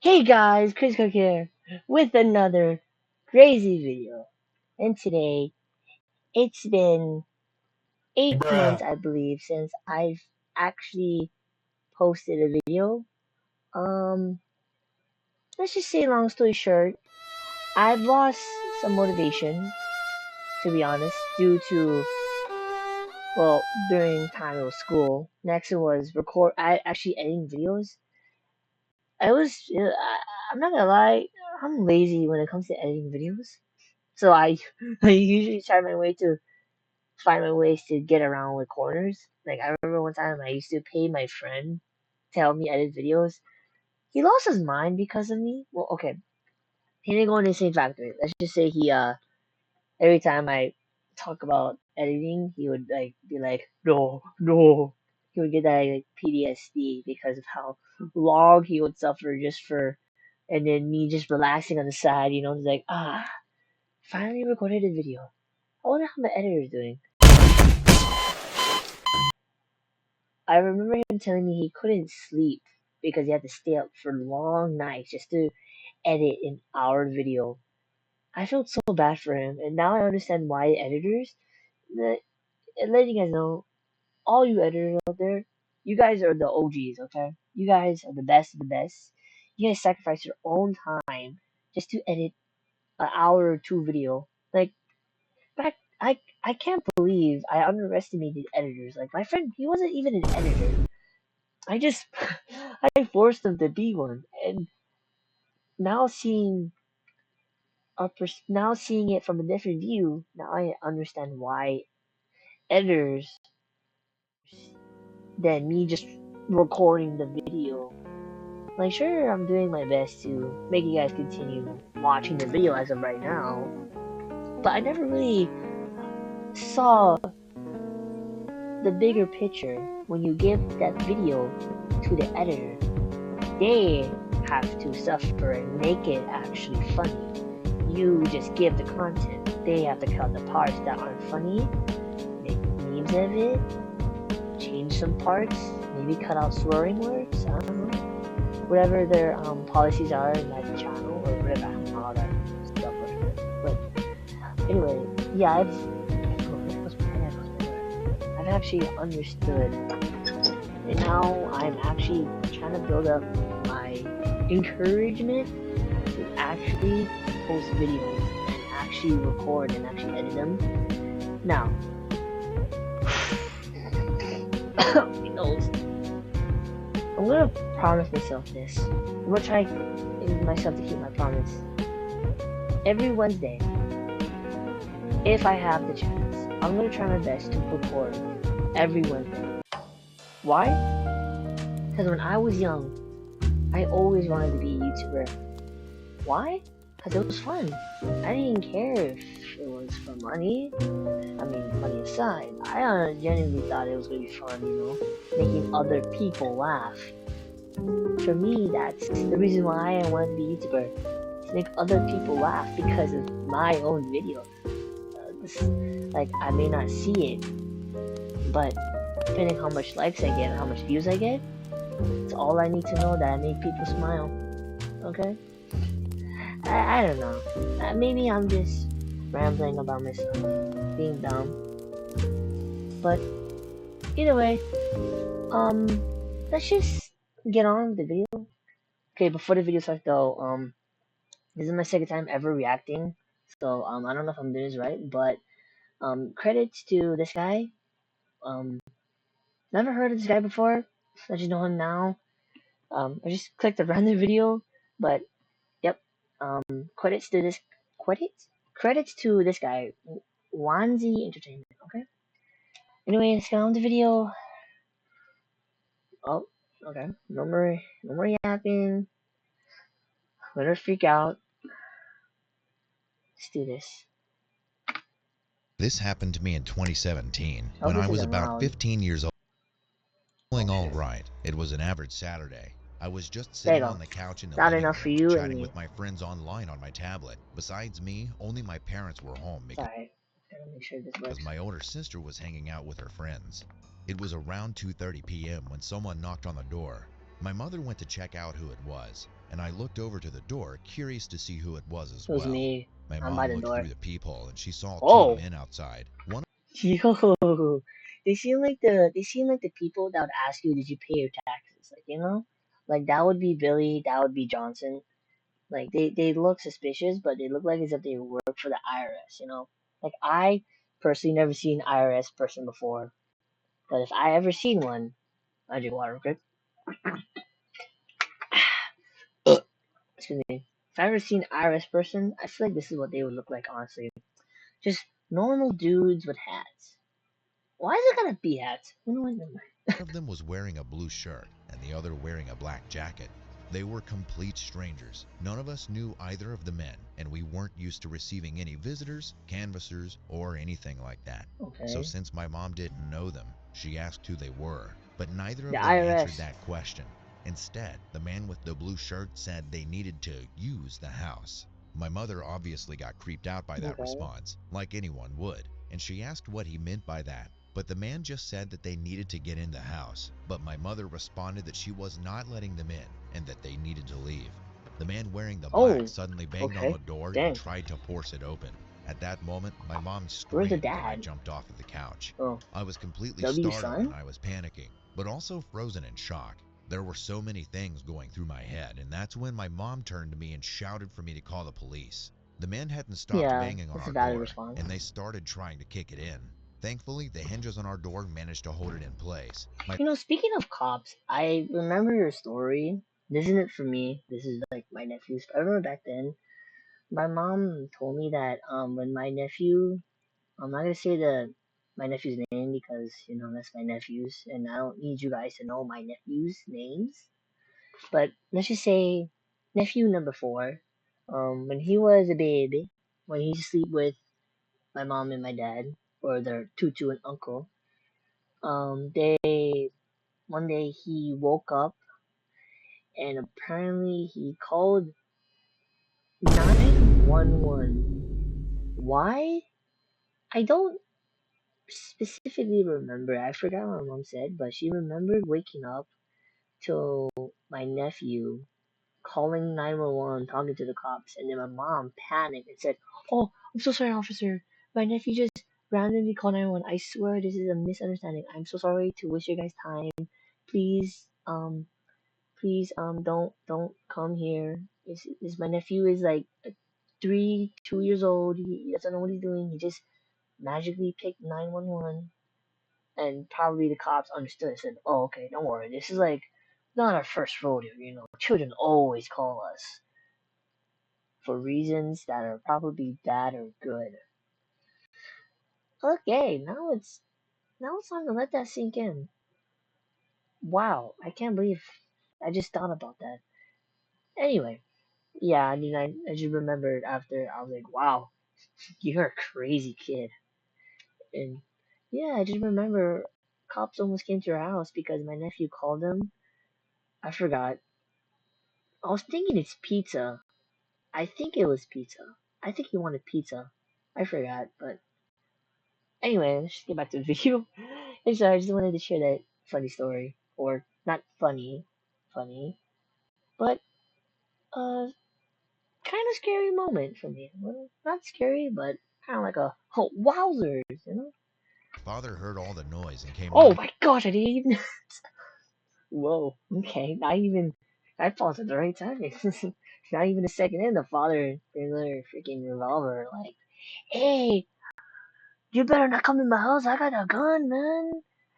Hey guys, Chris Cook here with another crazy video. And today, it's been 8 months, Bruh. I believe, since I've actually posted a video. Um, let's just say, long story short, I've lost some motivation, to be honest, due to, well, during time of school. Next, it was I actually editing videos. I'm not gonna lie, I'm lazy when it comes to editing videos. So I I usually try my way to find my ways to get around with corners. Like I remember one time I used to pay my friend to help me edit videos. He lost his mind because of me. Well, okay, he didn't go into the same factor. Let's just say he every time I talk about editing, he would like be like, no, no. He would get that like PTSD because of how long he would suffer just for, and then me just relaxing on the side, it's like finally recorded a video. I wonder how my editor is doing. I remember him telling me he couldn't sleep because he had to stay up for long nights just to edit an hour video. I felt so bad for him, and now I understand why editors. The, and letting you guys know, all you editors out there, you guys are the OGs, okay? You guys are the best of the best. You guys sacrifice your own time just to edit an hour or two video. Like back, I can't believe I underestimated editors. Like my friend, he wasn't even an editor. I just I forced him to be one, and now now seeing it from a different view, now I understand why editors than me just recording the video. Like, sure, I'm doing my best to make you guys continue watching the video as of right now, but I never really saw the bigger picture when you give that video to the editor. They have to suffer and make it actually funny. You just give the content. They have to cut the parts that aren't funny, make memes of it, change some parts, maybe cut out swearing words. I don't know. Whatever their policies are in that channel or whatever. I don't know how that stuff works. But anyway, yeah, I've actually understood, and now I'm actually trying to build up my encouragement to actually post videos and actually record and actually edit them. Now, my nose. I'm gonna promise myself this. I'm gonna try myself to keep my promise. Every Wednesday, if I have the chance, I'm gonna try my best to record every Wednesday. Why? Because when I was young, I always wanted to be a YouTuber. Why? Because it was fun. I didn't care if it was for money. I mean, money aside, I genuinely thought it was going to be fun, making other people laugh. For me, that's the reason why I wanted to be a YouTuber. To make other people laugh because of my own video. Like, I may not see it, but depending how much likes I get and how much views I get, it's all I need to know that I make people smile. Okay? I don't know. Maybe I'm just rambling about myself, being dumb. But either way, um, let's just get on with the video. Okay, before the video starts though, this is my second time ever reacting, so I don't know if I'm doing this right, but credits to this guy. Um, never heard of this guy before. I just know him now. I just clicked a random video, but yep. Credits to this credits to this guy, Wanzi Entertainment. Okay. Anyway, let's get on the video. Oh, okay. No more yapping. Let her freak out. Let's do this. This happened to me in 2017 I hope when I this was isn't about loud. 15 years old. Oh Feeling all shit. right. It was an average Saturday. I was just There you sitting go. on the couch in the Loud living enough for room, you and chatting me. with my friends online on my tablet. Besides me, only my parents were home because Sorry. Gotta make sure this works. my older sister was hanging out with her friends. It was around 2:30 p.m. when someone knocked on the door. My mother went to check out who it was. and I looked over to the door, curious to see who it was as It was well. me. My I'm by mom the looked door. through the peephole and she saw two Oh, men outside. One yo, they seem like the people that would ask you, did you pay your taxes? Like, like that would be Billy, that would be Johnson. Like they look suspicious, but they look like as if they work for the IRS. Like I personally never seen an IRS person before, but if I ever seen one, I drink water, okay? Excuse me. If I ever seen an IRS person, I feel like this is what they would look like, honestly. Just normal dudes with hats. Why is it gonna be hats? You know what? Never mind. of them was wearing a blue shirt and the other wearing a black jacket. They were complete strangers. None of us knew either of the men, and we weren't used to receiving any visitors, canvassers, or anything like that. So Okay. since my mom didn't know them, she asked who they were, but neither The of them answered IRS. that question. Instead, the man with the blue shirt said they needed to use the house. My mother obviously got creeped out by that Okay. response, like anyone would, and she asked what he meant by that. But the man just said that they needed to get in the house. But my mother responded that she was not letting them in and that they needed to leave. The man wearing the black Oh, suddenly banged on the okay. door and Dang. tried to force it open. At that moment, my mom Where's the screamed and I dad? jumped off of the couch. Oh, I was completely W startled and son? I was panicking, but also frozen in shock. There were so many things going through my head, and that's when my mom turned to me and shouted for me to call the police. The men hadn't stopped Yeah, banging on that's a our valid door, response. and they started trying to kick it in. Thankfully, the hinges on our door managed to hold it in place. Speaking of cops, I remember your story. This isn't it for me. This is like my nephew's. I remember back then, my mom told me that when my nephew, I'm not gonna say my nephew's name because that's my nephew's, and I don't need you guys to know my nephew's names. But let's just say nephew number four. When he was a baby, when he used to sleep with my mom and my dad, or their tutu and uncle, they one day he woke up and apparently he called 911. Why? I don't specifically remember. I forgot what my mom said, but she remembered waking up to my nephew calling 911, talking to the cops, and then my mom panicked and said, "Oh, I'm so sorry, officer. My nephew just randomly called 911. I swear this is a misunderstanding. I'm so sorry to waste your guys' time. Please, don't come here. Is my nephew is like 2 years old. He doesn't know what he's doing. He just magically picked 911." And probably the cops understood and said, "Oh, okay, don't worry. This is like not our first rodeo. Children always call us for reasons that are probably bad or good." Okay, now it's time to let that sink in. Wow, I can't believe I just thought about that. Anyway, yeah, I mean, I just remembered after I was like, wow, you're a crazy kid. And yeah, I just remember cops almost came to our house because my nephew called them. I forgot. I was thinking it's pizza. I think it was pizza. I think he wanted pizza. I forgot, but anyway, let's just get back to the video. And so I just wanted to share that funny story, or not funny, but kind of scary moment for me. Well, not scary, but kind of like a oh, wowzers. Father heard all the noise and came Oh running my gosh, I didn't even. Whoa. Okay, not even. I paused at the right time. Not even a second in, the father brings their freaking revolver. Like, hey, you better not come in my house. I got a gun, man.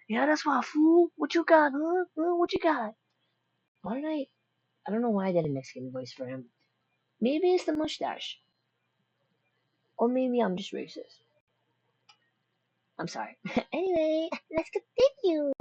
Yeah, that's my fool. What you got, huh? What you got? Why did I don't know why I did a Mexican voice for him. Maybe it's the mustache. Or maybe I'm just racist. I'm sorry. Anyway, let's continue.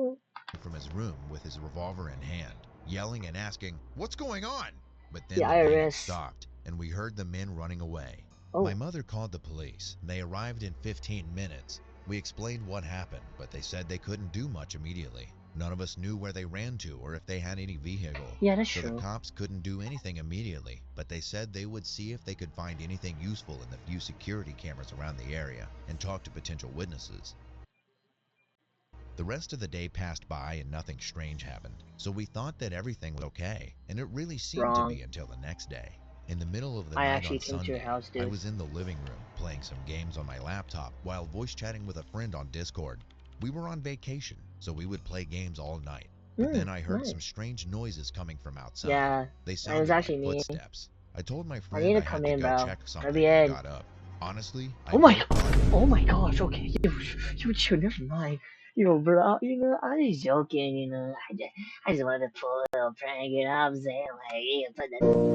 from his room with his revolver in hand, yelling and asking, "What's going on?" But The then the banging IRS. stopped, and we heard the men running away. My Oh, mother called the police. They arrived in 15 minutes. We explained what happened, but they said they couldn't do much immediately. None of us knew where they ran to or if they had any vehicle. yeah, that's So the true. cops couldn't do anything immediately, but they said they would see if they could find anything useful in the few security cameras around the area and talk to potential witnesses. The rest of the day passed by and nothing strange happened, so we thought that everything was okay, and it really seemed to Wrong. be until the next day. In the middle of the I night actually on came to your Sunday, house, I dude. was in the living room playing some games on my laptop while voice chatting with a friend on Discord. We were on vacation, so we would play games all night. But then I heard Nice. some strange noises coming from outside. Yeah, They it was sounded like actually me. footsteps. I told my I need friend to I come had to in, go bro. check Gotta be something and in. got up. Honestly, I Oh my both god. thought Oh my gosh. Okay. Never mind. Yo, bro. I was just joking. I just wanted to pull a little prank. You know what I'm saying? Like, yeah, put that.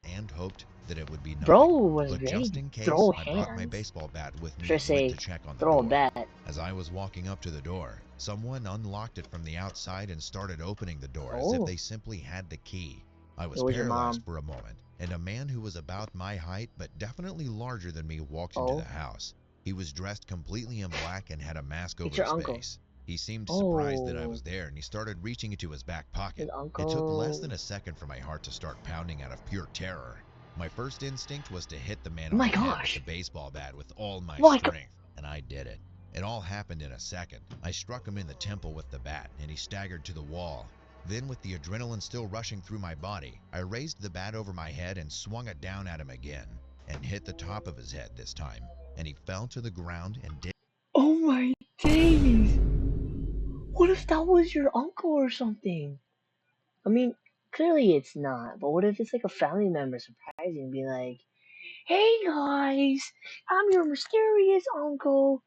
and hoped that it would be Bro nothing. was But ready just to in case, throw I brought my hands. baseball bat with me Should I and went say to check on the throw a door. bat? As I was walking up to the door, someone unlocked it from the outside and started opening the door as if Oh, they simply had the key. I it was was your paralyzed mom. for a moment, and a man who was about my height but definitely larger than me walked into the Oh, house. He was dressed completely in black and had a mask it's over your his uncle. face. He seemed surprised that I Oh, was there and he started reaching into his back pocket. his It took less uncle. than a second for my heart to start pounding out of pure terror. My first instinct was to hit the man Oh on my the head with the gosh. baseball bat with all my Oh my god. strength, and I did it. It all happened in a second. I struck him in the temple with the bat, and he staggered to the wall. Then, with the adrenaline still rushing through my body, I raised the bat over my head and swung it down at him again, and hit the top of his head this time, and he fell to the ground and did. Oh my days. What if that was your uncle or something? I mean, clearly it's not, but what if it's like a family member surprising and be like, hey guys, I'm your mysterious uncle,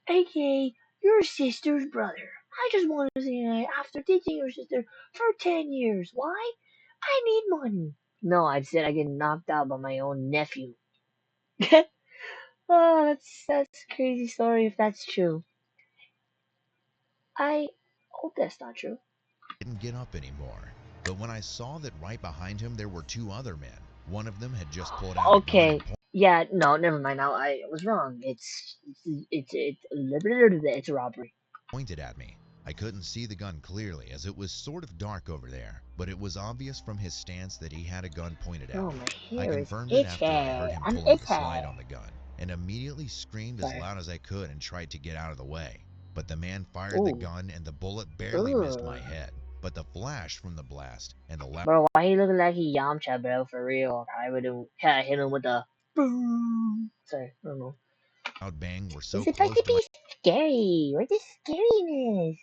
aka your sister's brother. I just wanted to say that after dating your sister for 10 years. Why? I need money. No, I said I get knocked out by my own nephew. Oh, that's a crazy story if that's true. I hope that's not true. Didn't get up anymore. But when I saw that right behind him there were two other men, one of them had just pulled out a gun Okay. and Yeah, no, never mind. Now I was wrong. It's a robbery. pointed at me. I couldn't see the gun clearly as it was sort of dark over there, but it was obvious from his stance that he had a gun pointed at Oh, me. my I hair is confirmed it after I heard itchy. him I'm pulling the itchy. slide on the gun and immediately screamed as Sorry. loud as I could and tried to get out of the way. But the man fired the Ooh. gun and the bullet barely missed my Ugh. head. But the flash from the blast and the Bro, why he looking like he Yamcha, bro? For real. I would have hit him with a boom. Sorry, I don't know. loud bang were It's so supposed close to to my be scary. Where's the scariness?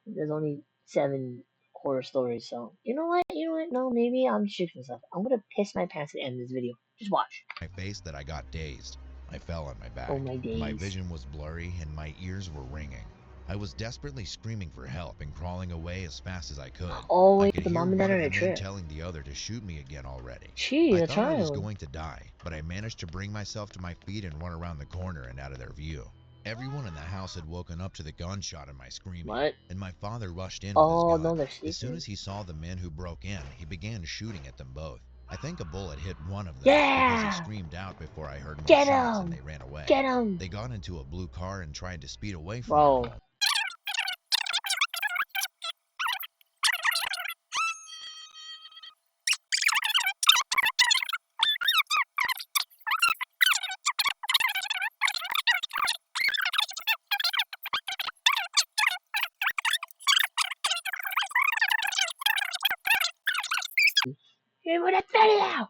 There's only 7 horror stories, so you know what? You know what? No, maybe I'm tricking myself. I'm gonna piss my pants at the end of this video. Just watch. face that I got dazed. I fell on my Oh back. my My days. vision was blurry and my ears were ringing. I was desperately screaming for help and crawling away as fast as I could. Oh I wait, could the hear mom and dad one are of on the a men trip. telling the other to shoot me again already. She's I a thought I was child. going to die, but I managed to bring myself to my feet and run around the corner and out of their view. Everyone in the house had woken up to the gunshot and my screaming, What? and my father rushed in with his Oh no, gun. they're As soon sleeping. as he saw the men who broke in, he began shooting at them both. I think a bullet hit one of them because he Yeah! screamed out before I heard more Get shots and him! they ran away. Get him! They got into a blue car and tried to speed away from me. Bro. Hey, what that?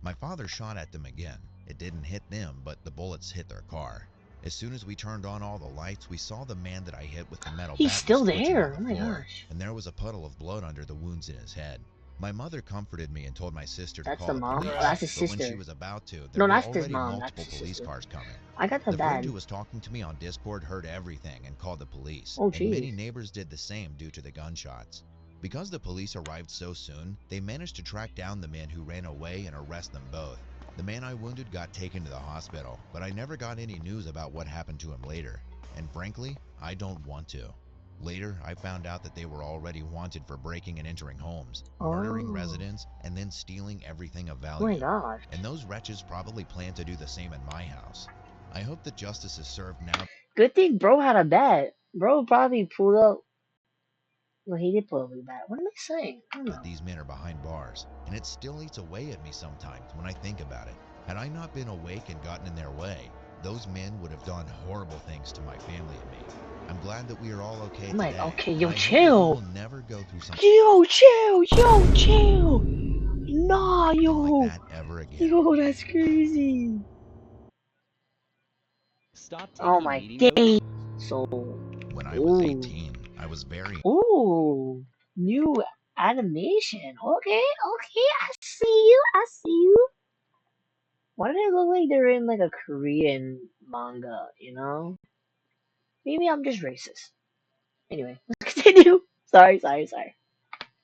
My father shot at them again. It didn't hit them, but the bullets hit their car. As soon as we turned on all the lights, we saw the man that I hit with the metal He's bat was still twitching on there. the Oh my floor, gosh. and there was a puddle of blood under the wounds in his head. My mother comforted me and told my sister to That's call the the mom? Oh, police, that's his but when she sister. was about to, there No, were that's his already mom. That's multiple his police sister. cars coming. I got the The friend bad. who was talking to me on Discord heard everything and called the police, Oh and jeez. many neighbors did the same due to the gunshots. Because the police arrived so soon, they managed to track down the men who ran away and arrest them both. The man I wounded got taken to the hospital, but I never got any news about what happened to him later. And frankly, I don't want to. Later, I found out that they were already wanted for breaking and entering homes, murdering Oh. residents, and then stealing everything of Oh my value. gosh. And those wretches probably plan to do the same in my house. I hope that justice is served now Good thing bro had a bat. Bro probably pulled up. Well, he did pull up with a bat. What am I saying? I don't that know. these men are behind bars, and it still eats away at me sometimes when I think about it. Had I not been awake and gotten in their way, those men would have done horrible things to my family and me. I'm glad that we are all okay I'm like, today. okay, And yo, I hope that you chill. will never go through something Yo, chill. Nah, like yo. that ever again. Yo, that's crazy. Stop Oh taking my meeting notes. day. So, When I was ooh. 18, I was very Ooh. New animation. Okay. I see you. Why do they look like they're in like a Korean manga, you know? Maybe I'm just racist. Anyway, let's continue. Sorry.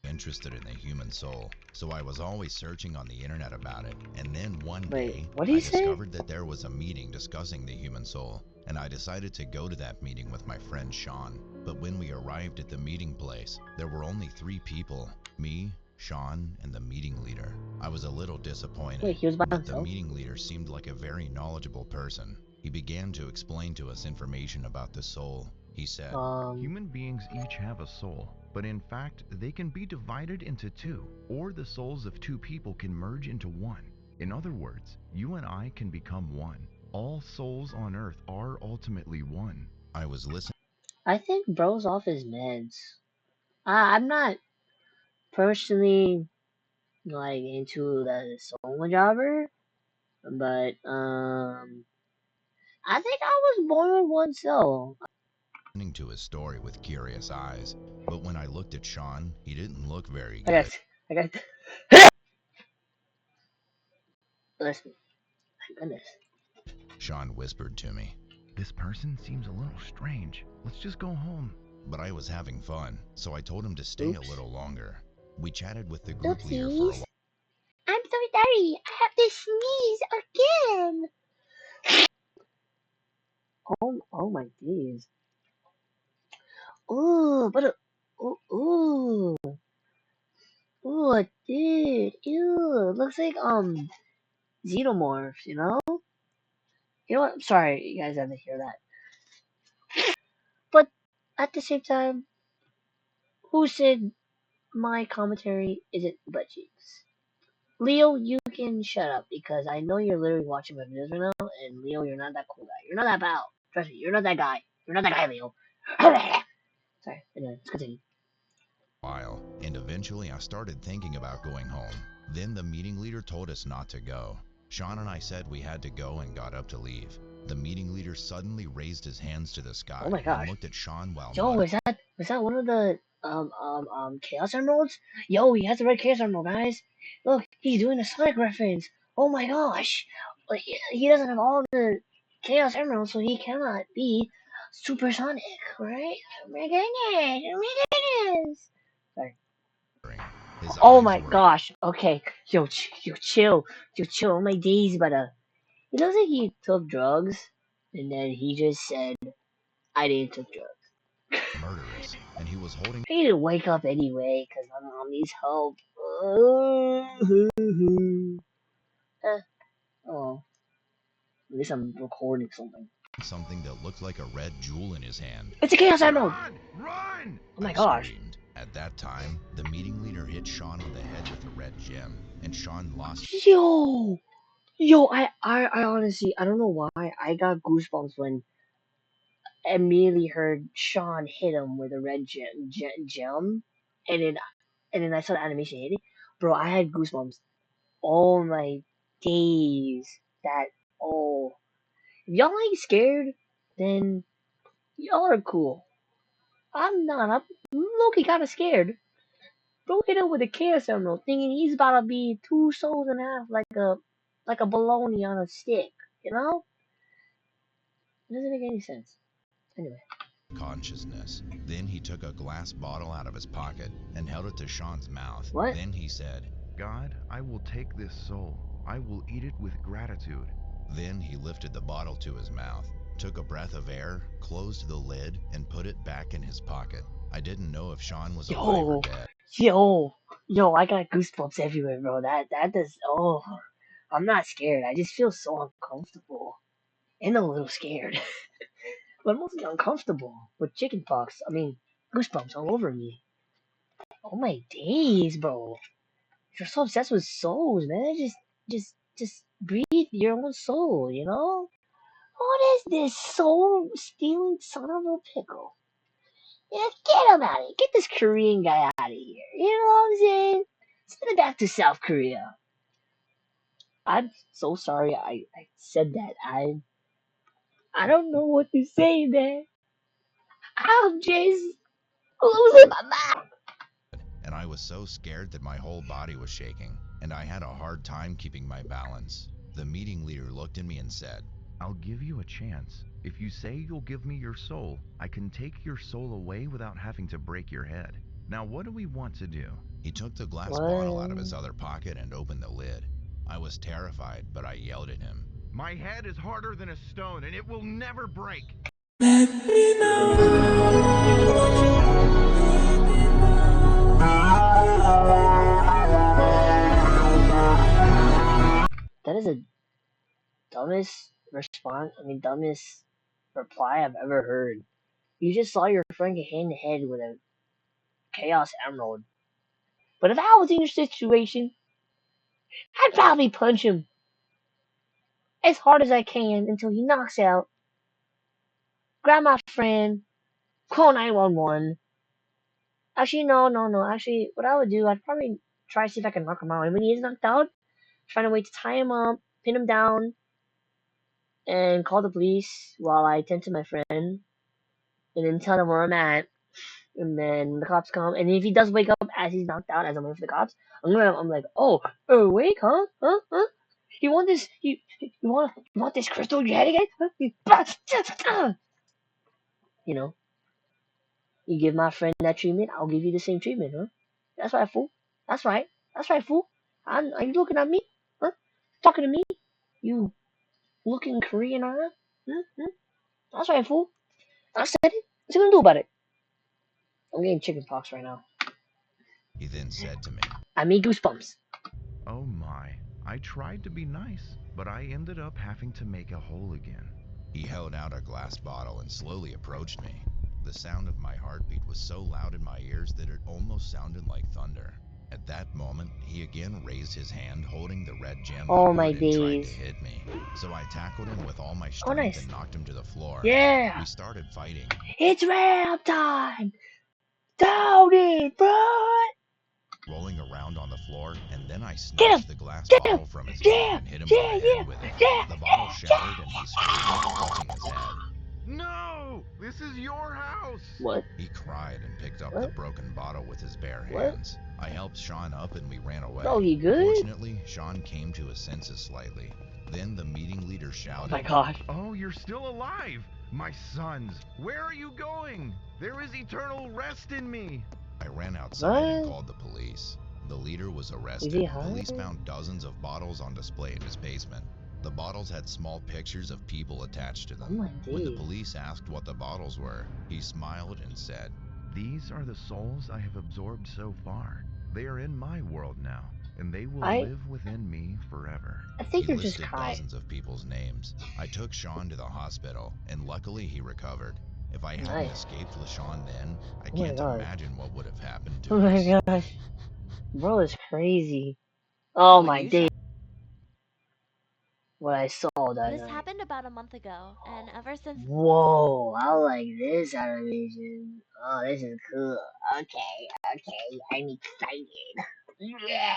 interested in the human soul, so I was always searching on the internet about it. And then one Wait, day, what did I he say? discovered that there was a meeting discussing the human soul, and I decided to go to that meeting with my friend Sean. But when we arrived at the meeting place, there were only 3 people: me, Sean, and the meeting leader. I was a little disappointed, Wait, he was by but the himself? meeting leader seemed like a very knowledgeable person. He began to explain to us information about the soul. He said, Human beings each have a soul, but in fact, they can be divided into 2, or the souls of 2 people can merge into 1. In other words, you and I can become 1. All souls on Earth are ultimately 1. I was listening I think bro's off his meds. I'm not personally like into the soul jobber, but I think I was born with one soul. to his story with curious eyes, but when I looked at Sean, he didn't look very I good. got. Listen, my goodness. Sean whispered to me, This person seems a little strange. Let's just go home. but I was having fun, so I told him to stay Oops. a little longer. We chatted with the group leader for a Oopsies. while. I'm so sorry. I have to sneeze again. Oh my days. Ooh, ooh, dude, ew, looks like xenomorphs, you know? You know what? I'm sorry, you guys had to hear that. But at the same time, who said my commentary isn't butt cheeks? Leo, you can shut up because I know you're literally watching my videos right now, and Leo, you're not that cool guy. You're not that pal. Trust me, you're not that guy. You're not that guy, Leo. Sorry, anyway, let's continue. And eventually I started thinking about going home. Then the meeting leader told us not to go. Sean and I said we had to go and got up to leave. The meeting leader suddenly raised his hands to the sky Oh my and gosh. looked at Sean while Yo, muttering. is that one of the Chaos Emeralds? Yo, he has the red Chaos Emerald, guys. Look, he's doing a Sonic reference. Oh my gosh. Like, he doesn't have all the Chaos Emeralds, so he cannot be supersonic, right? Oh my goodness. Oh my goodness. Sorry. His Oh eyes my were gosh. Okay. Yo, chill. Yo, chill. Oh my days, but it looks like he took drugs, and then he just said, I didn't take drugs. murderous, and he was holding I need to wake up anyway, because my mom needs help. Oh, at least I'm recording something. something that looked like a red jewel in his hand. It's a Chaos Emerald! Run! Oh my I gosh. screamed. At that time, the meeting leader hit Sean on the head with a red gem, and Sean lost. Yo! Yo, I honestly, I don't know why, I got goosebumps when I immediately heard Sean hit him with a red gem, and then I saw the animation hitting. Bro, I had goosebumps all my days. That, oh. If y'all ain't scared, then y'all are cool. I'm not. I'm low-key kind of scared. Bro hit him with a chaos emerald, thinking he's about to be 2 souls and a half, like a bologna on a stick. You know? It doesn't make any sense. Anyway. Consciousness. Then he took a glass bottle out of his pocket and held it to Sean's mouth. What? Then he said, God, I will take this soul. I will eat it with gratitude. Then he lifted the bottle to his mouth, took a breath of air, closed the lid, and put it back in his pocket. I didn't know if Sean was alive or dead. Yo, I got goosebumps everywhere, bro. That does. Oh, I'm not scared. I just feel so uncomfortable and a little scared, but mostly uncomfortable with chicken pox. I mean, goosebumps all over me. Oh my days, bro. You're so obsessed with souls, man. Just breathe your own soul, you know? What is this soul stealing son of a pickle? Yeah, get him out of here. Get this Korean guy out of here. You know what I'm saying? Send him back to South Korea. I'm so sorry I said that. I don't know what to say, man. I'm just losing my mind. and I was so scared that my whole body was shaking, and I had a hard time keeping my balance. The meeting leader looked at me and said, I'll give you a chance. If you say you'll give me your soul, I can take your soul away without having to break your head. Now, what do we want to do? He took the glass bottle out of his What? other pocket and opened the lid. I was terrified, but I yelled at him. My head is harder than a stone, and it will never break. That is the dumbest response. I mean, dumbest reply I've ever heard. You just saw your friend get hit in the head with a Chaos Emerald. But if I was in your situation, I'd probably punch him as hard as I can until he knocks out. Grab my friend, call 911. Actually, no. Actually, what I would do, I'd probably try to see if I can knock him out. And when he is knocked out, find a way to tie him up, pin him down, and call the police while I tend to my friend, and then tell them where I'm at. And then the cops come, and if he does wake up as he's knocked out, as I'm waiting for the cops, I'm like, oh, awake, huh? Huh? You want this? You want this crystal in your head again? Huh? You know, you give my friend that treatment, I'll give you the same treatment, huh? That's right, fool. That's right. That's right, fool. Are you looking at me? Huh? Talking to me? You looking Korean, huh? Hmm? That's right, fool. I said it. What you gonna do about it? I'm getting chicken pox right now. He then said to me, I mean goosebumps. Oh my, I tried to be nice, but I ended up having to make a hole again. he held out a glass bottle and slowly approached me. The sound of my heartbeat was so loud in my ears that it almost sounded like thunder. At that moment, he again raised his hand holding the red gem of Oh my wood and tried to days. hit me. So I tackled him with all my Oh strength nice. and knocked him to the floor. Yeah. We started fighting. It's ramp time. Down it, bro. Rolling around on the floor, and then I Get him. snatched the glass Get him. bottle from his palm Yeah. and hit him in the Yeah. head Yeah. with it. Yeah. The bottle shattered and he Yeah. screamed, clutching his head. No! This is your house! What? He cried and picked up the What? broken bottle with his bare What? hands. I helped Sean up and we ran Bro, away. he good? Fortunately, Sean came to his senses slightly. Then the meeting leader Oh my shouted, gosh. Oh, you're still alive! My sons, where are you going? There is eternal rest in me! I ran outside and What? called the police. The leader was Is arrested he and high? police found dozens of bottles on display in his basement. The bottles had small pictures of people attached to Oh them. my When the days. police asked what the bottles were, he smiled and said, These are the souls I have absorbed so far. They are in my world now, and they will I live within me forever. I He think you're just listed high. dozens of people's names. I took Sean to the hospital, and luckily he recovered. If I hadn't Nice. escaped with Sean then, I Oh my can't god. imagine what would have happened Oh to my us. gosh. Bro is crazy. Oh When my you days. What I saw that This night. happened about a month ago, and ever since Whoa, I like this animation. Oh, this is cool. Okay, I'm excited. Yeah.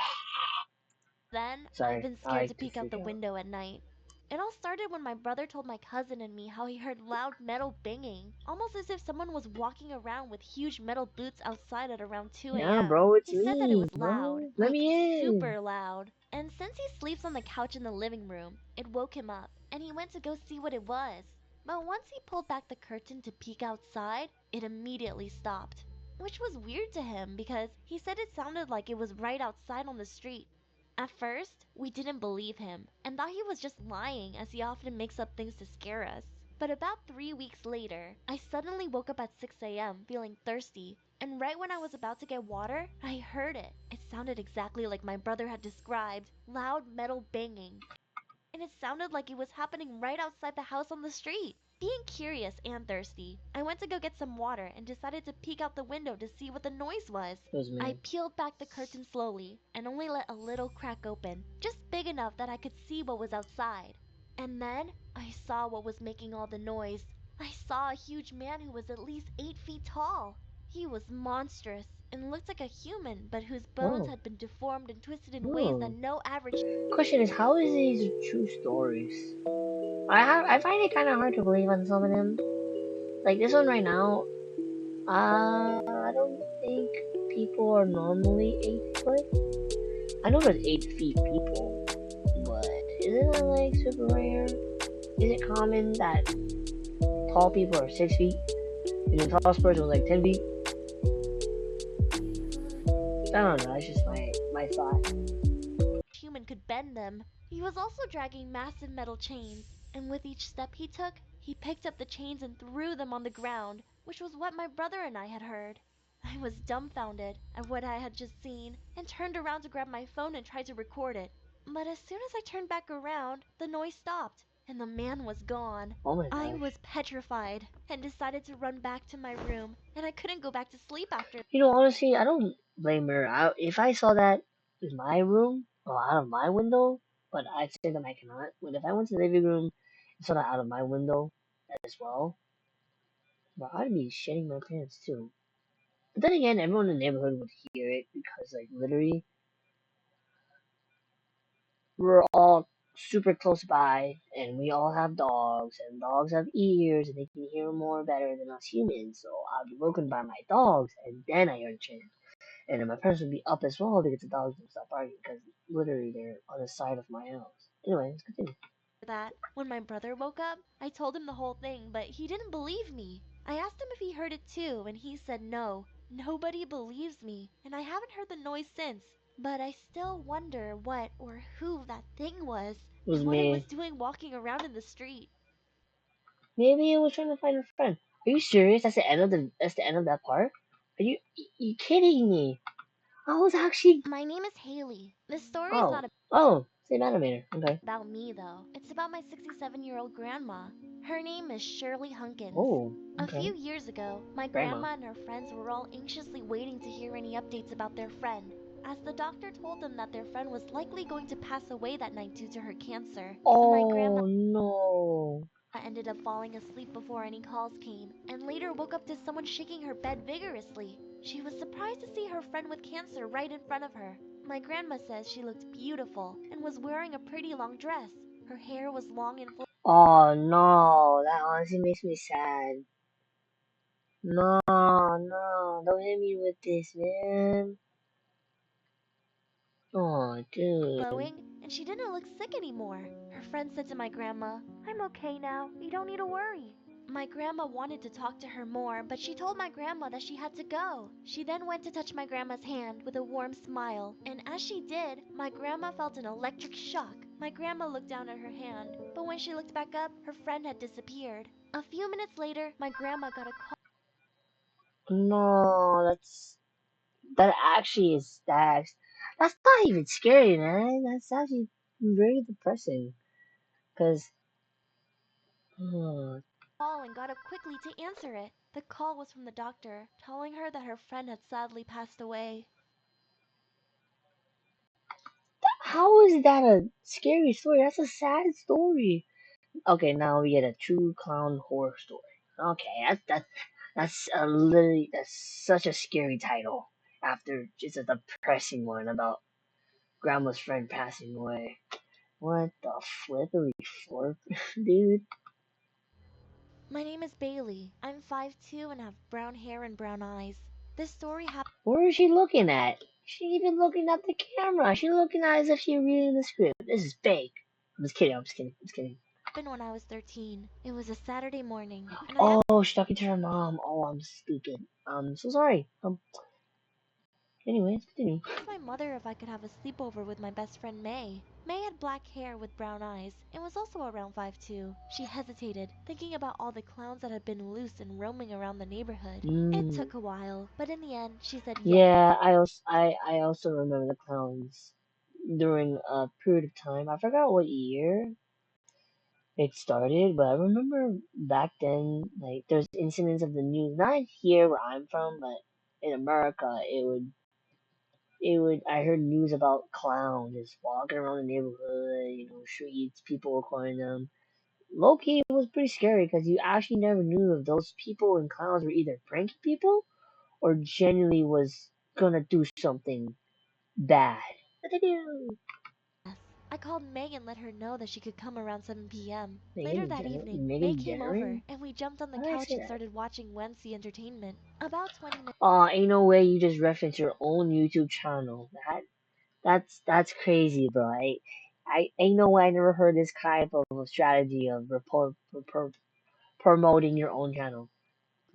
then, I've Sorry, been I scared to like this peek out the video. window at night. It all started when my brother told my cousin and me how he heard loud metal banging, almost as if someone was walking around with huge metal boots outside at around 2 Yeah, a.m. bro, it's He said that it me, was loud, bro. Let like me in. super loud. And since he sleeps on the couch in the living room, it woke him up, and he went to go see what it was. But once he pulled back the curtain to peek outside, it immediately stopped. Which was weird to him because he said it sounded like it was right outside on the street. At first, we didn't believe him and thought he was just lying as he often makes up things to scare us. But about 3 weeks later, I suddenly woke up at 6 a.m. feeling thirsty, and right when I was about to get water, I heard it. It sounded exactly like my brother had described, loud metal banging. And it sounded like it was happening right outside the house on the street. Being curious and thirsty, I went to go get some water and decided to peek out the window to see what the noise was. It was I me. peeled back the curtain slowly and only let a little crack open, just big enough that I could see what was outside. And then I saw what was making all the noise. I saw a huge man who was at least 8 feet tall. He was monstrous and looked like a human, but whose bones Oh. had been deformed and twisted in ways that Oh. no average Question is, how is these true stories? I find it kind of hard to believe on some of them. Like this one right now. I don't think people are normally 8 foot. I know there's 8 feet people, but isn't that like super rare? Is it common that tall people are 6 feet and the tallest person was like 10 feet? I don't know. That's just my thought. human could bend them. He was also dragging massive metal chains, and with each step he took, he picked up the chains and threw them on the ground, which was what my brother and I had heard. I was dumbfounded at what I had just seen and turned around to grab my phone and try to record it. But as soon as I turned back around, the noise stopped and the man was gone. Oh my I gosh. was petrified and decided to run back to my room, and I couldn't go back to sleep after. Honestly, I don't blame her. If I saw that in my room or out of my window, but I'd say that I cannot. But if I went to the living room and saw that out of my window as well, but I'd be shitting my pants too. But then again, everyone in the neighborhood would hear it because, like, literally, we're all super close by, and we all have dogs, and dogs have ears, and they can hear more better than us humans. So I'd be woken by my dogs, and then I hear the chant. And then my parents would be up as well because the dogs would stop barking because literally they're on the side of my house. Anyway, let's continue. That, when my brother woke up, I told him the whole thing, but he didn't believe me. I asked him if he heard it too, and he said no. Nobody believes me, and I haven't heard the noise since. But I still wonder what or who that thing was, It was and what it was me. doing walking around in the street. Maybe it was trying to find a friend. Are you serious? That's the end of that part? Are you kidding me? I was actually My name is Haley. This story is oh not oh same animator. Okay. about me, though. It's about my 67-year-old grandma. Her name is Shirley Hunkins. Oh, A okay. few years ago, my Grandma. grandma and her friends were all anxiously waiting to hear any updates about their friend, as the doctor told them that their friend was likely going to pass away that night due to her cancer. My grandma Oh no. ended up falling asleep before any calls came, and later woke up to someone shaking her bed vigorously. She was surprised to see her friend with cancer right in front of her. My grandma says she looked beautiful and was wearing a pretty long dress. Her hair was long and Oh no. That honestly makes me sad. No, no. Don't hit me with this, man. Oh, dude. glowing, and she didn't look sick anymore. Her friend said to my grandma, "I'm okay now. You don't need to worry." My grandma wanted to talk to her more, but she told my grandma that she had to go. She then went to touch my grandma's hand with a warm smile, and as she did, my grandma felt an electric shock. My grandma looked down at her hand, but when she looked back up, her friend had disappeared. A few minutes later, my grandma got a call. No, that actually is that's not even scary, man. That's actually very depressing. Cause, oh, And got up quickly to answer it. The call was from the doctor, telling her that her friend had sadly passed away. how is that a scary story? That's a sad story. Okay, now we get a true clown horror story. Okay, that's such a scary title after just a depressing one about grandma's friend passing away. What the flippery florp, dude? My name is Bailey. I'm 5'2" and have brown hair and brown eyes. This story Where is she looking at? She even looking at the camera. She looking at it as if she reading the script. This is fake. I'm just kidding. I'm just kidding. I'm just kidding. happened when I was 13. It was a Saturday morning, and I Oh, she's talking to her mom. Oh, I'm stupid. I'm so sorry. Anyways, continue. asked my mother if I could have a sleepover with my best friend May. May had black hair with brown eyes and was also around 5'2". She hesitated, thinking about all the clowns that had been loose and roaming around the neighborhood. It Mm. took a while, but in the end, she said yes. Yeah, I also remember the clowns during a period of time. I forgot what year. it started, but I remember back then, like, there's incidents of the news, not here where I'm from, but in America, I heard news about clowns just walking around the neighborhood, streets, people recording them. Low key, it was pretty scary because you actually never knew if those people and clowns were either pranking people or genuinely was gonna do something bad. What they do? Yes. I called May and let her know that she could come around 7 p.m. Later Megan, that evening, May Megan came over Generin? and we jumped on the Why did I couch say and that? started watching Wednesday Entertainment. About 20 minutes Aw, ain't no way you just reference your own YouTube channel. That's crazy, bro. I ain't no way I never heard this type of a strategy of promoting your own channel.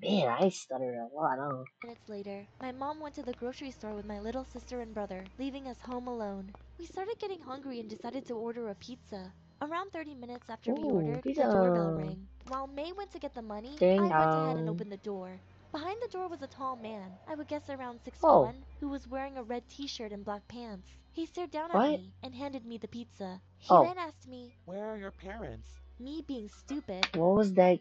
Man, I stutter a lot, huh? minutes later, my mom went to the grocery store with my little sister and brother, leaving us home alone. We started getting hungry and decided to order a pizza. Around 30 minutes after we Ooh, ordered, the doorbell pizza. rang. While May went to get the money, Ding I went ahead and dong. opened the door. Behind the door was a tall man, I would guess around Oh, 6'1", who was wearing a red t-shirt and black pants. He stared down at what? me and handed me the pizza. He Oh, then asked me, Where are your parents? me being stupid, what was that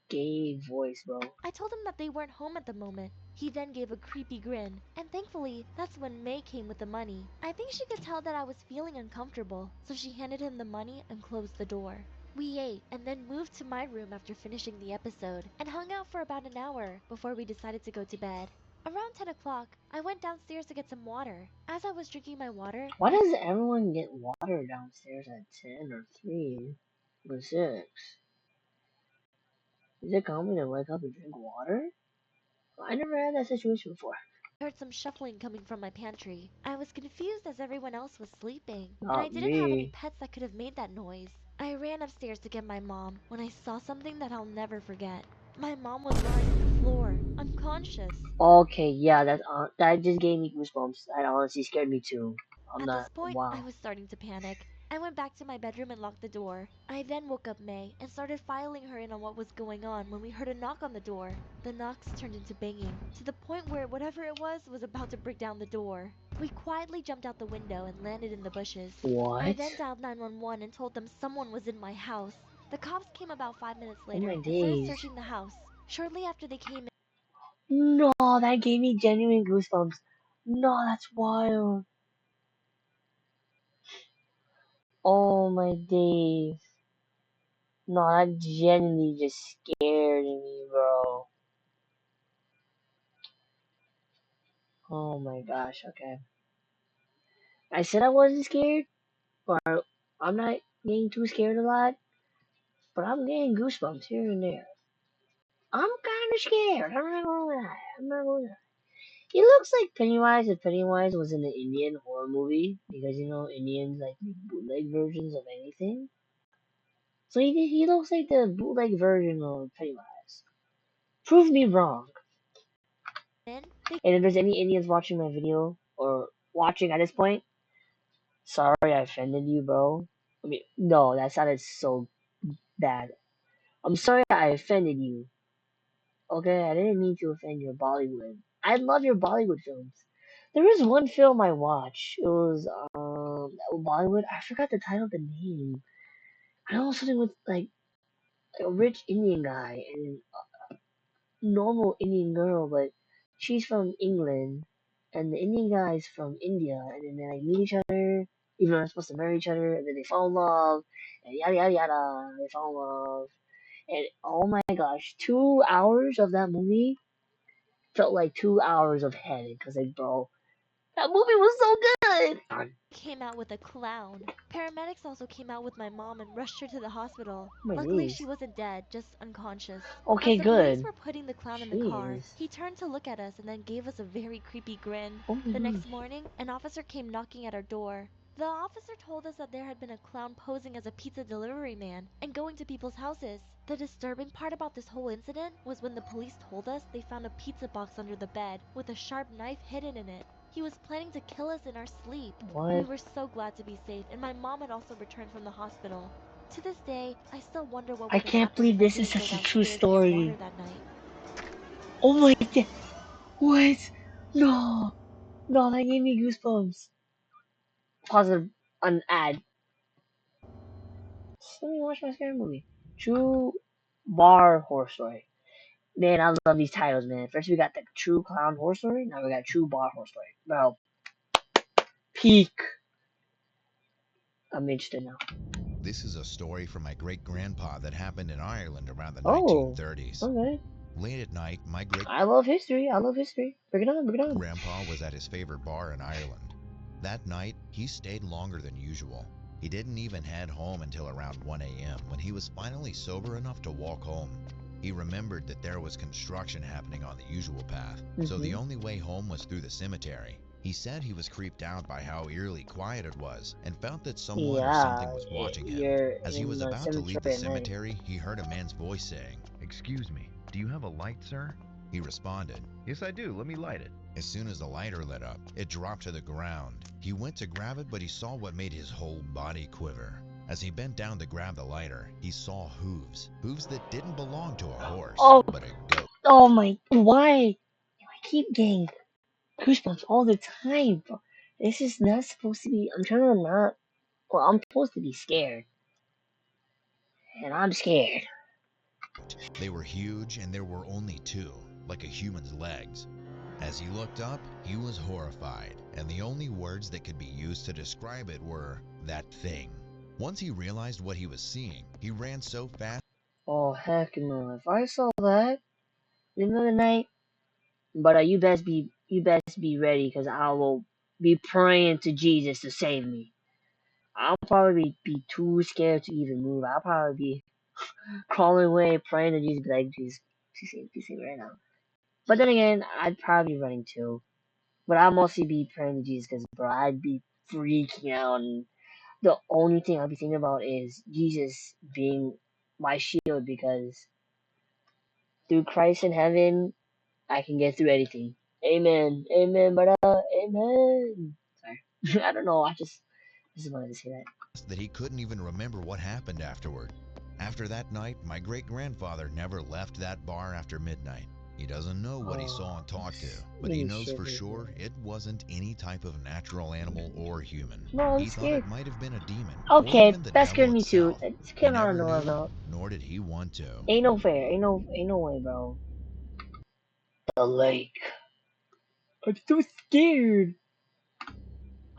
gay voice, bro? I told him that they weren't home at the moment. He then gave a creepy grin, and thankfully, that's when May came with the money. I think she could tell that I was feeling uncomfortable, so she handed him the money and closed the door. We ate and then moved to my room after finishing the episode, and hung out for about an hour before we decided to go to bed. Around 10 o'clock, I went downstairs to get some water. As I was drinking my water, Why does everyone get water downstairs at 10 or 3 or 6? Is it common to wake up and drink water? I never had that situation before. I heard some shuffling coming from my pantry. I was confused as everyone else was sleeping, and I Not didn't have any me. pets that could have made that noise. I ran upstairs to get my mom when I saw something that I'll never forget. My mom was lying on the floor, unconscious. Okay, yeah, that just gave me goosebumps. That honestly scared me too. I'm At this not. point, I Wow. was starting to panic. I went back to my bedroom and locked the door. I then woke up May and started filing her in on what was going on when we heard a knock on the door. The knocks turned into banging, to the point where whatever it was about to break down the door. We quietly jumped out the window and landed in the bushes. I What? then dialed 911 and told them someone was in my house. The cops came about 5 minutes Oh my later and started days. searching the house. Shortly after they came No, that gave me genuine goosebumps. No, that's wild. Oh my days. No, that genuinely just scared me, bro. Oh my gosh, okay. I said I wasn't scared, or I'm not getting too scared a lot, but I'm getting goosebumps here and there. I'm kind of scared. I'm not gonna lie. I'm not gonna lie. He looks like Pennywise if Pennywise was in an Indian horror movie, because Indians like make bootleg versions of anything. So he looks like the bootleg version of Pennywise. Prove me wrong. in, they And if there's any Indians watching my video or watching at this point, sorry I offended you, bro. I mean, no, that sounded so bad. I'm sorry I offended you. Okay, I didn't mean to offend your Bollywood. I love your Bollywood films. There was one film I watched. It was Bollywood. I forgot the title of the name. I know something with like a rich Indian guy and normal Indian girl, but she's from England, and the Indian guy is from India, and then they like meet each other, even though they're supposed to marry each other, and then they fall in love, and yada yada yada, they fall in love, and oh my gosh, 2 hours of that movie felt like 2 hours of heaven, cause like bro, that movie was so good. came out with a clown. Paramedics also came out with my mom and rushed her to the hospital. Oh my Luckily, days. she wasn't dead, just unconscious. As Okay, the police good. were putting the clown in the car, Jeez. he turned to look at us and then gave us a very creepy grin. Oh my The next gosh. morning, an officer came knocking at our door. The officer told us that there had been a clown posing as a pizza delivery man and going to people's houses. The disturbing part about this whole incident was when the police told us they found a pizza box under the bed with a sharp knife hidden in it. He was planning to kill us in our sleep. We What? were so glad to be safe, and my mom had also returned from the hospital. To this day, I still wonder what I would have can't happened if believe I this is didn't go such a true downstairs and get water story. that night. Oh my god. What? No. No, that gave me goosebumps. Pause an ad. Let me watch my scary movie. True Bar Horror Story. Man, I love these titles, man. First we got the True Clown Horror Story. Now we got True Bar Horror Story. Bro, peak. I'm interested now. This is a story from my great-grandpa that happened in Ireland around the Oh, 1930s. okay. Late at night, my I love history. I love history. Bring it on, bring it on. great-grandpa was at his favorite bar in Ireland. That night, he stayed longer than usual. He didn't even head home until around 1 a.m. when he was finally sober enough to walk home. He remembered that there was construction happening on the usual path, so the only way home was through the cemetery. He said he was creeped out by how eerily quiet it was and felt that someone or something was watching him. You're As he in was the about to leave the cemetery at night. cemetery, he heard a man's voice saying, Excuse me, do you have a light, sir? He responded. Yes, I do. Let me light it. As soon as the lighter lit up, it dropped to the ground. He went to grab it, but he saw what made his whole body quiver. As he bent down to grab the lighter, he saw hooves. Hooves that didn't belong to a horse, Oh. but a goat. Oh my, why? I keep getting goosebumps all the time, bro. This is not supposed to be, I'm trying to not, well, I'm supposed to be scared. And I'm scared. They were huge, and there were only two, like a human's legs. As he looked up, he was horrified, and the only words that could be used to describe it were, that thing. Once he realized what he was seeing, he ran so fast. Oh heck no! If I saw that in the middle of the night, but you best be ready, because I will be praying to Jesus to save me. I'll probably be too scared to even move. I'll probably be crawling away, praying to Jesus, be like, Jesus, please save me right now. But then again, I'd probably be running too. But I'd mostly be praying to Jesus, because bro, I'd be freaking out. And the only thing I'd be thinking about is Jesus being my shield, because through Christ in heaven, I can get through anything. Amen. Amen, brother. Amen. Sorry. I don't know. I just wanted to say that. That he couldn't even remember what happened afterward. After that night, my great-grandfather never left that bar after midnight. He doesn't know what he saw and talked to, but he knows for sure it wasn't any type of natural animal or human. No, I'm He thought scared. it might have been a demon, or Okay, even the that scared devil me too. itself. It's He came out of never nowhere, knew, bro. nor did he want to. Ain't no fair. Ain't no way, bro. The lake. I'm so scared.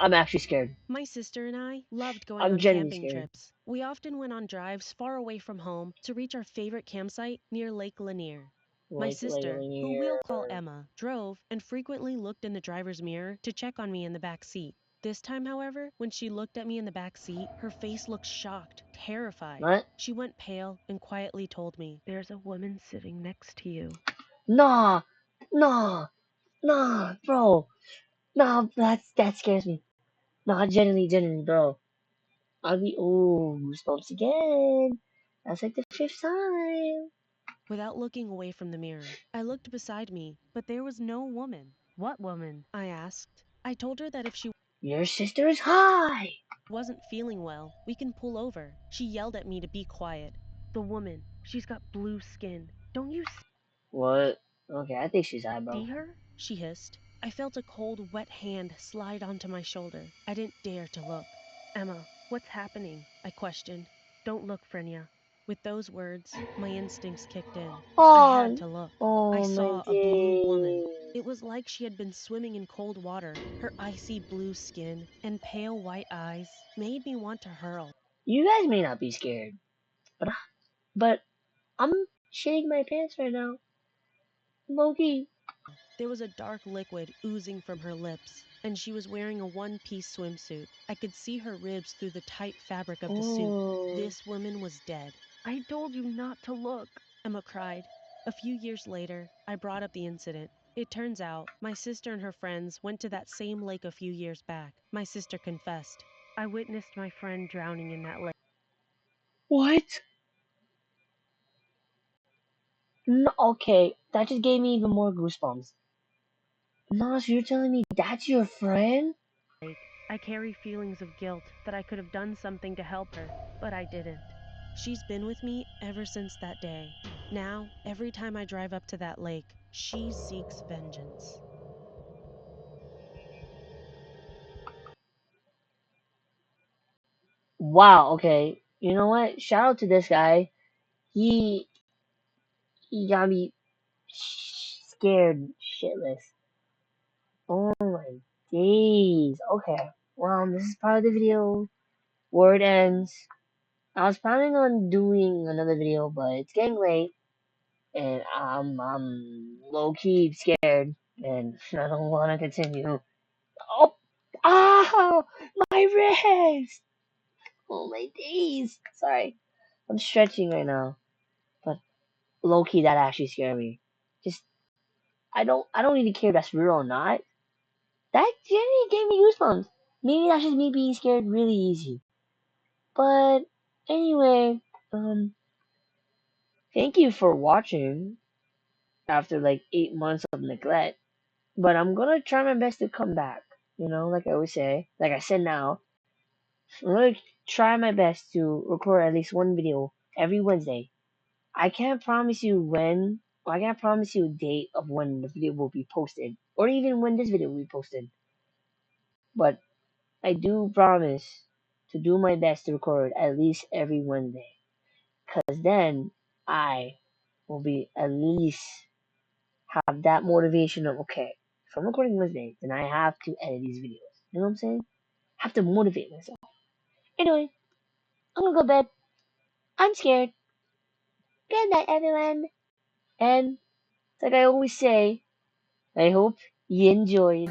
I'm actually scared. My sister and I loved going I'm on genuinely camping scared. trips. We often went on drives far away from home to reach our favorite campsite near Lake Lanier. My Like sister, who we'll call Emma, drove and frequently looked in the driver's mirror to check on me in the back seat. This time, however, when she looked at me in the back seat, her face looked shocked, terrified. What? She went pale and quietly told me, "There's a woman sitting next to you." Nah, nah, nah, bro. Nah, that scares me. Nah, genuinely, bro. I'll be goosebumps again. That's like the fifth time. Without looking away from the mirror, I looked beside me, but there was no woman. "What woman?" I asked. I told her that if she Your sister is high. wasn't feeling well, we can pull over. She yelled at me to be quiet. "The woman, she's got blue skin. Don't you What? Okay, I think she's high, bro. see her?" she hissed. I felt a cold, wet hand slide onto my shoulder. I didn't dare to look. "Emma, what's happening?" I questioned. "Don't look, Frenya." With those words, my instincts kicked in. I had to look. I My saw a blue woman. day. It was like she had been swimming in cold water. Her icy blue skin and pale white eyes made me want to hurl. You guys may not be scared, but I'm shitting my pants right now. Loki. There was a dark liquid oozing from her lips, and she was wearing a one-piece swimsuit. I could see her ribs through the tight fabric of the suit. This woman was dead. "I told you not to look," Emma cried. A few years later, I brought up the incident. It turns out my sister and her friends went to that same lake a few years back. My sister confessed. "I witnessed my friend drowning in that lake." What? No, okay, that just gave me even more goosebumps. No, so you're telling me that's your friend? I carry feelings of guilt that I could have done something to help her, but I didn't. She's been with me ever since that day. Now, every time I drive up to that lake, she seeks vengeance. Wow, okay. You know what? Shout out to this guy. He got me scared shitless. Oh my days. Okay. Well, this is part of the video where it ends. I was planning on doing another video, but it's getting late, and I'm low key scared, and I don't want to continue. Oh, ah, my wrist! Oh my days. Sorry, I'm stretching right now, but low key that actually scared me. Just I don't even care if that's real or not. That genuinely gave me goosebumps. Maybe that's just me being scared really easy. But anyway, thank you for watching after like 8 months of neglect. But I'm gonna try my best to come back. You know, like I always say, like I said now, I'm gonna try my best to record at least one video every Wednesday. I can't promise you when, or I can't promise you a date of when the video will be posted, or even when this video will be posted. But I do promise to do my best to record at least every Wednesday. Because then I will be at least have that motivation of, okay, if I'm recording Wednesday, then I have to edit these videos. You know what I'm saying? I have to motivate myself. Anyway, I'm gonna go to bed. I'm scared. Good night, everyone. And like I always say, I hope you enjoyed.